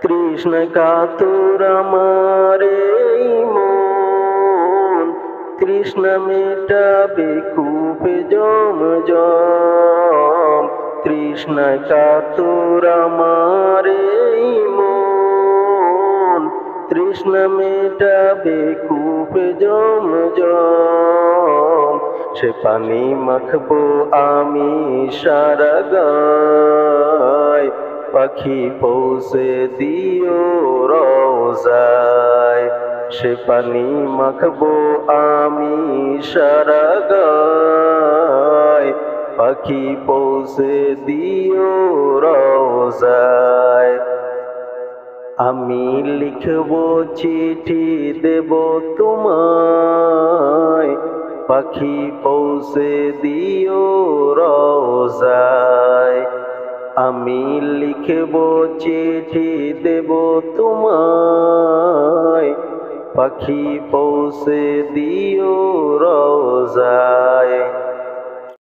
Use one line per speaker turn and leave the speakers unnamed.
তৃষ্ণ কাতর আমার এই মন, তৃষ্ণ মেটাবে কূপে জম জম। তৃষ্ণ কাতর আমার এই মন, তৃষ্ণ মেটাবে কূপে জম জম। সে পানি মাখবো আমি সারা গায়, পাখি পৌঁছে দিও রওজায়। সে পানি মাখবো আমি সারা গায়, পাখি পৌঁছে দিও রওজায়। আমি লিখবো চিঠি দেব তোমায়, পাখি পৌঁছে দিও রওজায়। আমি লিখবো চিঠি দেব তোমায়, পাখি পৌঁছে দিও রওজায়।